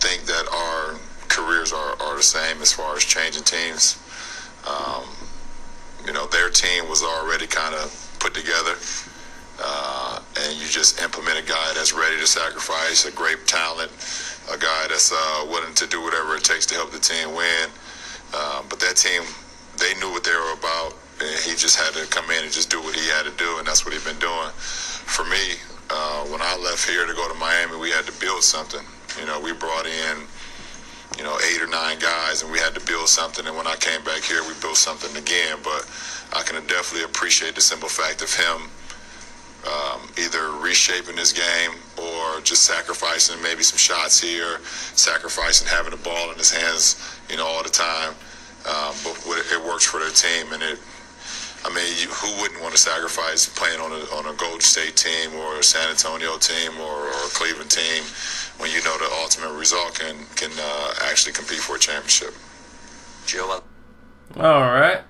think that our careers are the same as far as changing teams. Their team was already kind of put together, and you just implement a guy that's ready to sacrifice, a great talent, a guy that's willing to do whatever it takes to help the team win. But that team, they knew what they were about, and he just had to come in and just do what he had to do, and that's what he's been doing. For me, when I left here to go to Miami, we had to build something. We brought in 8 or 9 guys, and we had to build something. And when I came back here, we built something again. But I can definitely appreciate the simple fact of him either reshaping his game or just sacrificing maybe some shots here, sacrificing having the ball in his hands, all the time. But it works for their team, and who wouldn't want to sacrifice playing on a Golden State team or a San Antonio team or a Cleveland team when you know the ultimate result can actually compete for a championship? Joe. All right.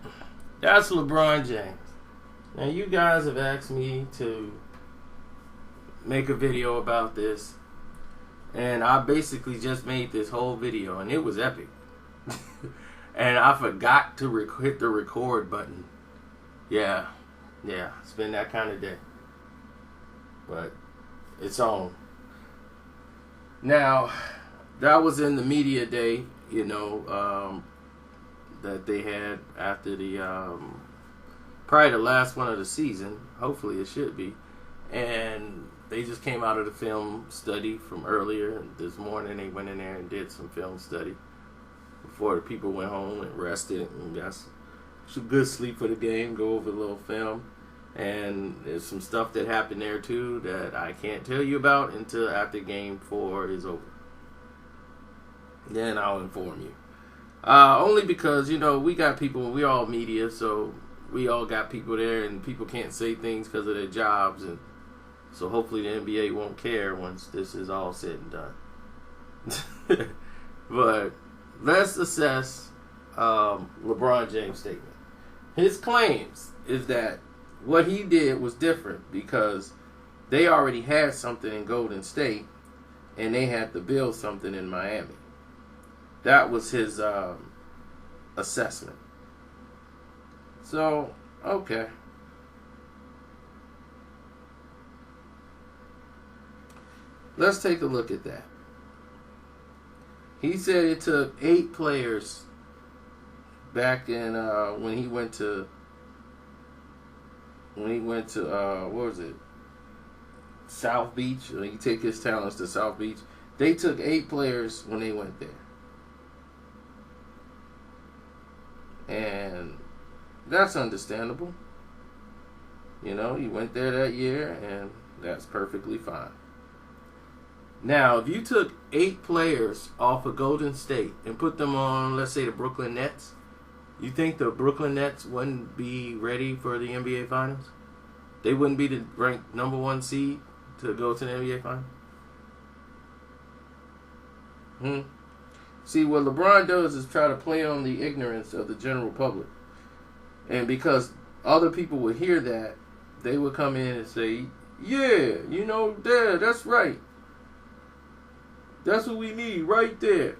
That's LeBron James. Now, you guys have asked me to make a video about this, and I basically just made this whole video, and it was epic. And I forgot to hit the record button. Yeah, it's been that kind of day. But it's on. Now, that was in the media day, that they had after the probably the last one of the season. Hopefully it should be. And they just came out of the film study from earlier this morning. They went in there and did some film study before the people went home and rested and got some good sleep for the game, go over a little film. And there's some stuff that happened there too that I can't tell you about until after game 4 is over. Then I'll inform you. Only because, we got people, we're all media, so we all got people there, and people can't say things because of their jobs, and so hopefully the NBA won't care once this is all said and done. But let's assess LeBron James' statement. His claims is that what he did was different because they already had something in Golden State, and they had to build something in Miami. That was his assessment. So, okay. Let's take a look at that. He said it took 8 players back in when he went to what was it? South Beach. He took his talents to South Beach. They took 8 players when they went there. And that's understandable. He went there that year, and that's perfectly fine. Now, if you took 8 players off of Golden State and put them on, let's say, the Brooklyn Nets, you think the Brooklyn Nets wouldn't be ready for the NBA Finals? They wouldn't be the ranked number 1 seed to go to the NBA Finals? See, what LeBron does is try to play on the ignorance of the general public. And because other people would hear that, they would come in and say, yeah, that's right. That's what we need right there.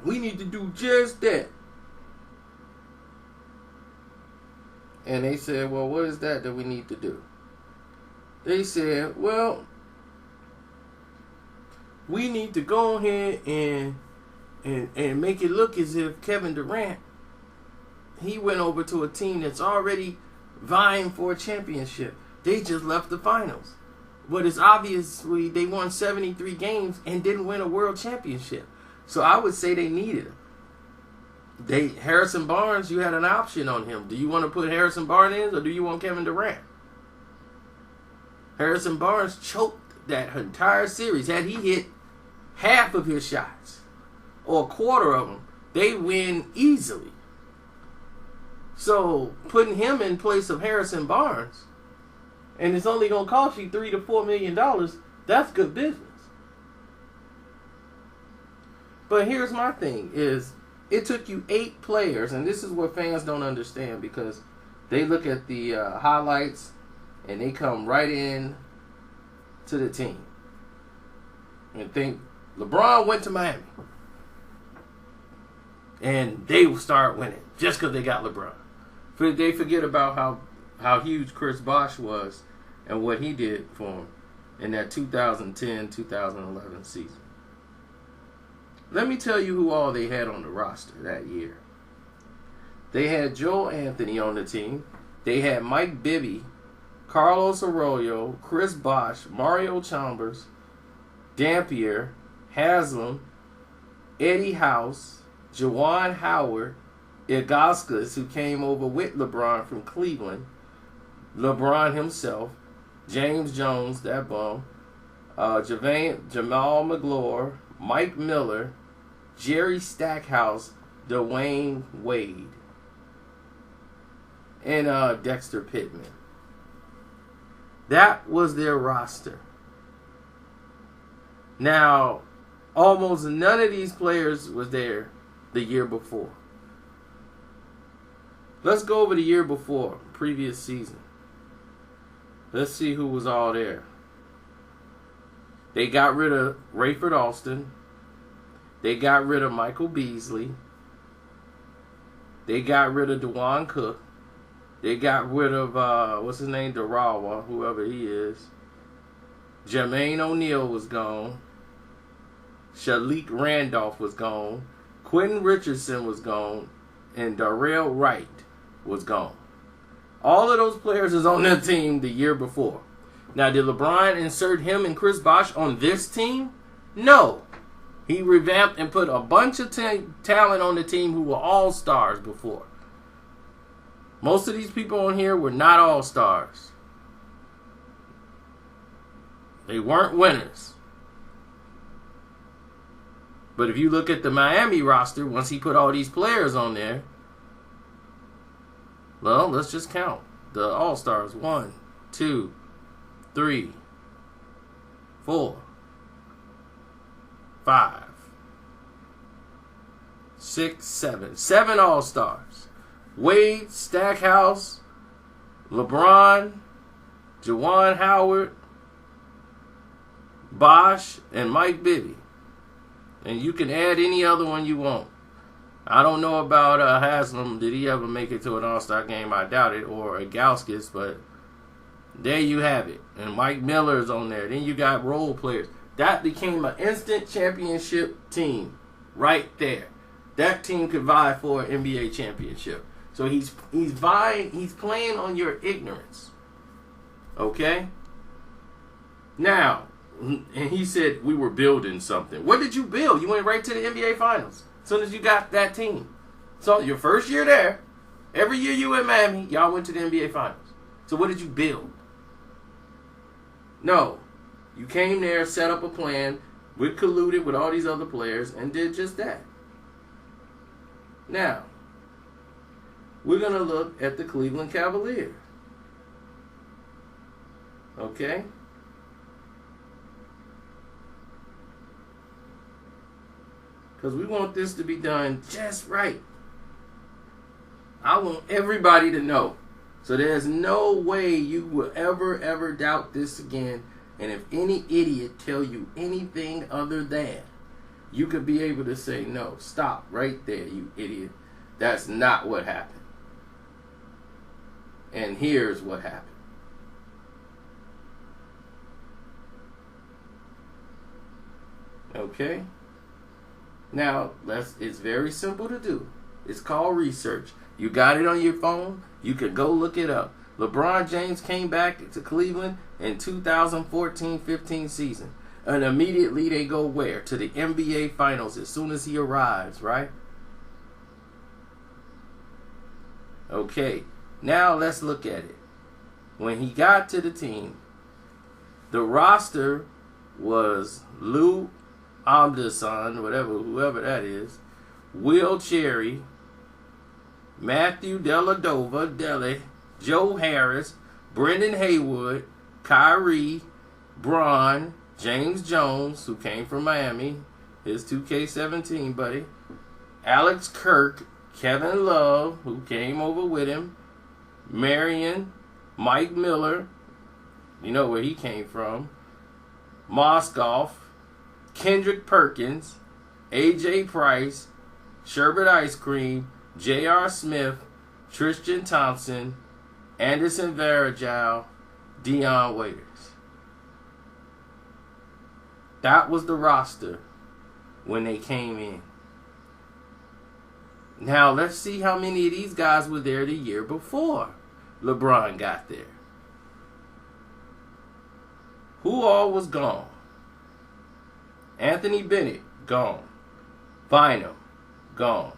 We need to do just that. And they said, well, what is that we need to do? They said, well, we need to go ahead and make it look as if Kevin Durant, he went over to a team that's already vying for a championship. They just left the finals. But it's obviously they won 73 games and didn't win a world championship. So I would say they needed him. Harrison Barnes, you had an option on him. Do you want to put Harrison Barnes in, or do you want Kevin Durant? Harrison Barnes choked that entire series. Had he hit half of his shots or a quarter of them, they win easily. So putting him in place of Harrison Barnes, and it's only going to cost you $3 to $4 million, that's good business. But here's my thing, is it took you 8 players, and this is what fans don't understand, because they look at the highlights and they come right in to the team. and think LeBron went to Miami. And they will start winning just because they got LeBron. They forget about how huge Chris Bosh was and what he did for him in that 2010-2011 season. Let me tell you who all they had on the roster that year. They had Joel Anthony on the team. They had Mike Bibby, Carlos Arroyo, Chris Bosh, Mario Chalmers, Dampier, Haslam, Eddie House, Juwan Howard, Ilgauskas, who came over with LeBron from Cleveland, LeBron himself, James Jones, that bum, Jamal McGlure, Mike Miller, Jerry Stackhouse, Dwayne Wade, and Dexter Pittman. That was their roster. Now, almost none of these players was there the year before. Let's go over the year before, previous season. Let's see who was all there. They got rid of Rayford Alston. They got rid of Michael Beasley. They got rid of DeJuan Cook. They got rid of, what's his name, Darawa, whoever he is. Jermaine O'Neal was gone. Shalik Randolph was gone. Quentin Richardson was gone. And Darrell Wright was gone. All of those players is on their team the year before. Now, did LeBron insert him and Chris Bosh on this team? No. He revamped and put a bunch of talent on the team who were all-stars before. Most of these people on here were not all-stars. They weren't winners. But if you look at the Miami roster, once he put all these players on there, well, let's just count. The all-stars, 1, 2, 3, 4, 5, 6, 7. 7 all-stars. Wade, Stackhouse, LeBron, Juwan Howard, Bosh, and Mike Bibby. And you can add any other one you want. I don't know about Haslam. Did he ever make it to an all-star game? I doubt it. Or Ilgauskas, but there you have it. And Mike Miller is on there. Then you got role players. That became an instant championship team right there. That team could vie for an NBA championship. So he's playing on your ignorance. Okay? Now, and he said we were building something. What did you build? You went right to the NBA Finals as soon as you got that team. So your first year there, every year you in Miami, y'all went to the NBA Finals. So what did you build? No. You came there, set up a plan, colluded with all these other players, and did just that. Now, we're going to look at the Cleveland Cavaliers. Okay? Because we want this to be done just right. I want everybody to know. So there's no way you will ever doubt this again. And if any idiot tell you anything other than, you could be able to say, no, stop right there, you idiot. That's not what happened. And here's what happened. Okay? Now, it's very simple to do. It's called research. You got it on your phone. You could go look it up. LeBron James came back to Cleveland in 2014-15 season. And immediately they go where? To the NBA Finals as soon as he arrives, right? Okay. Now let's look at it. When he got to the team, the roster was Lou Amdason, whoever that is, Will Cherry, Matthew Dellavedova, Dele, Joe Harris, Brendan Haywood, Kyrie, Bron, James Jones, who came from Miami, his 2K17 buddy, Alex Kirk, Kevin Love, who came over with him, Marion, Mike Miller, you know where he came from, Moskoff, Kendrick Perkins, A.J. Price, Sherbet Ice Cream, J.R. Smith, Tristan Thompson, Anderson Varejao, Dion Waiters. That was the roster when they came in. Now, let's see how many of these guys were there the year before LeBron got there. Who all was gone? Anthony Bennett, gone. Bynum, gone.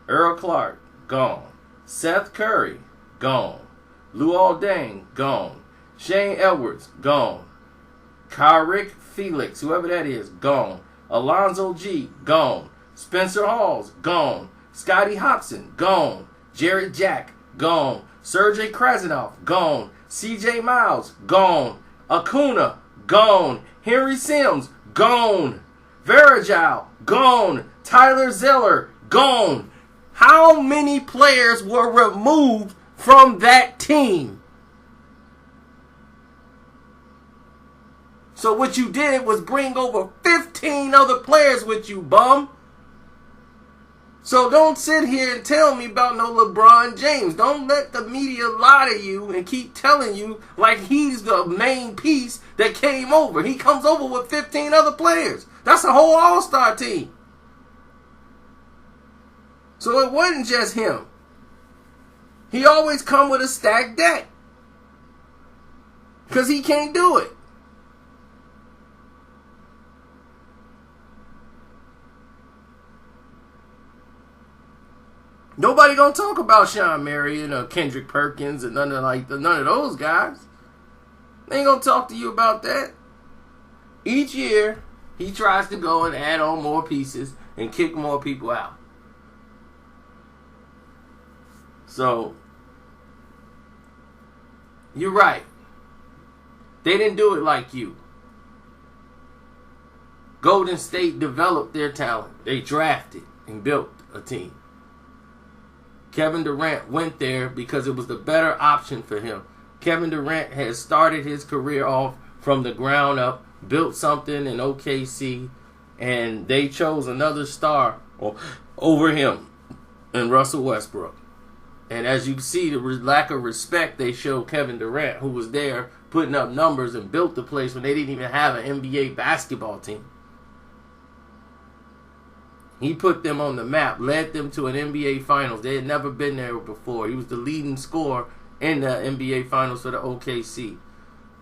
Earl Clark, gone. Seth Curry, gone. Luol Deng, gone. Shane Edwards, gone. Kyric Felix, whoever that is, gone. Alonzo G, gone. Spencer Halls, gone. Scottie Hobson, gone. Jared Jack, gone. Sergei Krasnov, gone. CJ Miles, gone. Acuna, gone. Henry Sims, gone. Varejao, gone. Tyler Zeller, gone. How many players were removed from that team? So what you did was bring over 15 other players with you, bum. So don't sit here and tell me about no LeBron James. Don't let the media lie to you and keep telling you like he's the main piece that came over. He comes over with 15 other players. That's a whole all-star team. So it wasn't just him. He always come with a stacked deck. Because he can't do it. Nobody gonna talk about Sean Marion or Kendrick Perkins and none of those guys. They ain't gonna talk to you about that. Each year, he tries to go and add on more pieces and kick more people out. So, you're right. They didn't do it like you. Golden State developed their talent. They drafted and built a team. Kevin Durant went there because it was the better option for him. Kevin Durant has started his career off from the ground up, built something in OKC, and they chose another star over him in Russell Westbrook. And as you see, the lack of respect they showed Kevin Durant, who was there putting up numbers and built the place when they didn't even have an NBA basketball team. He put them on the map, led them to an NBA Finals. They had never been there before. He was the leading scorer in the NBA Finals for the OKC.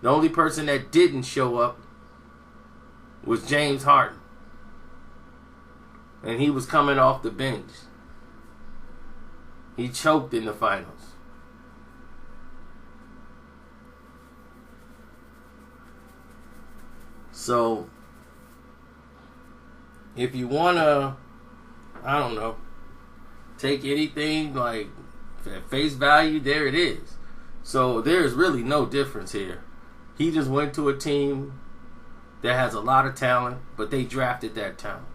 The only person that didn't show up was James Harden. And he was coming off the bench. He choked in the finals. So, if you want to, I don't know, take anything like at face value, there it is. So, there's really no difference here. He just went to a team that has a lot of talent, but they drafted that talent.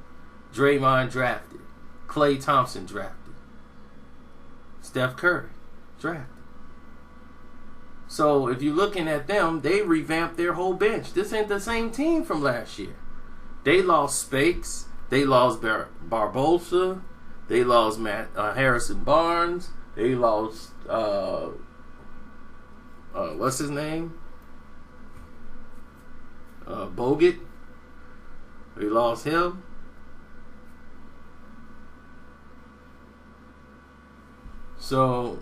Draymond drafted. Klay Thompson drafted. Steph Curry drafted. So if you're looking at them, they revamped their whole bench. This ain't the same team from last year. They lost Spakes. They lost Barbosa. They lost Harrison Barnes. They lost what's his name? Bogut. They lost him. So,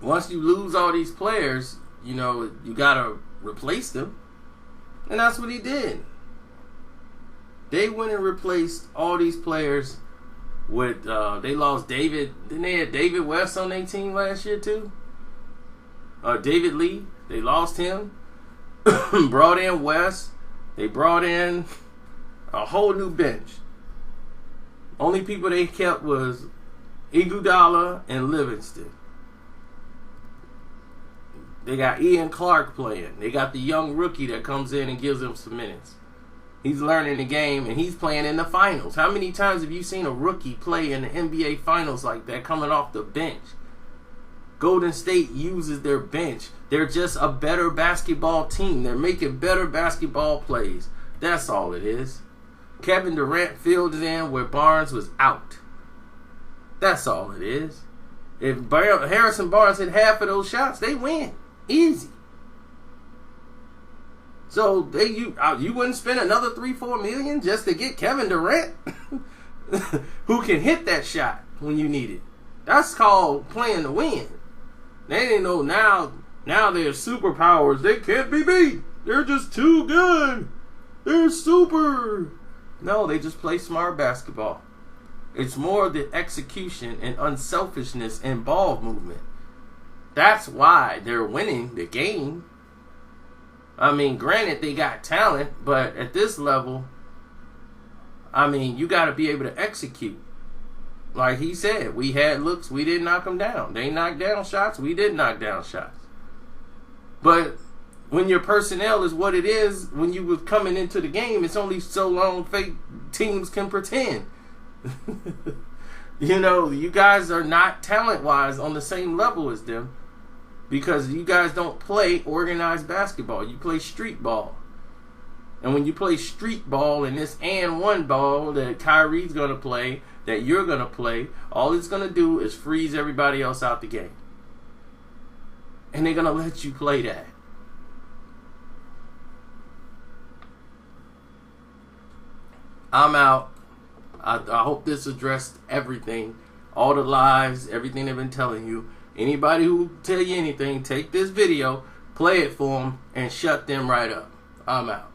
once you lose all these players, you got to replace them. And that's what he did. They went and replaced all these players with, they lost David. Didn't they have David West on their team last year too? David Lee. They lost him. Brought in West. They brought in a whole new bench. Only people they kept was Iguodala and Livingston. They got Ian Clark playing. They got the young rookie that comes in and gives them some minutes. He's learning the game and he's playing in the finals. How many times have you seen a rookie play in the NBA finals like that coming off the bench? Golden State uses their bench. They're just a better basketball team. They're making better basketball plays. That's all it is. Kevin Durant filled it in where Barnes was out. That's all it is. If Harrison Barnes hit half of those shots, they win. Easy. So you wouldn't spend another $3-4 million just to get Kevin Durant, who can hit that shot when you need it. That's called playing to win. They didn't know now they're superpowers. They can't be beat. They're just too good. They're super. No, they just play smart basketball. It's more the execution and unselfishness and ball movement. That's why they're winning the game. I mean, granted, they got talent, but at this level, I mean, you got to be able to execute. Like he said, we had looks, we didn't knock them down. They knocked down shots, we did knock down shots. But when your personnel is what it is, when you were coming into the game, it's only so long fake teams can pretend. You know, you guys are not talent-wise on the same level as them because you guys don't play organized basketball. You play street ball. And when you play street ball and this and one ball that Kyrie's going to play, that you're going to play, all it's going to do is freeze everybody else out the game. And they're going to let you play that. I'm out. I hope this addressed everything. All the lies, everything they've been telling you. Anybody who tell you anything, take this video, play it for them, and shut them right up. I'm out.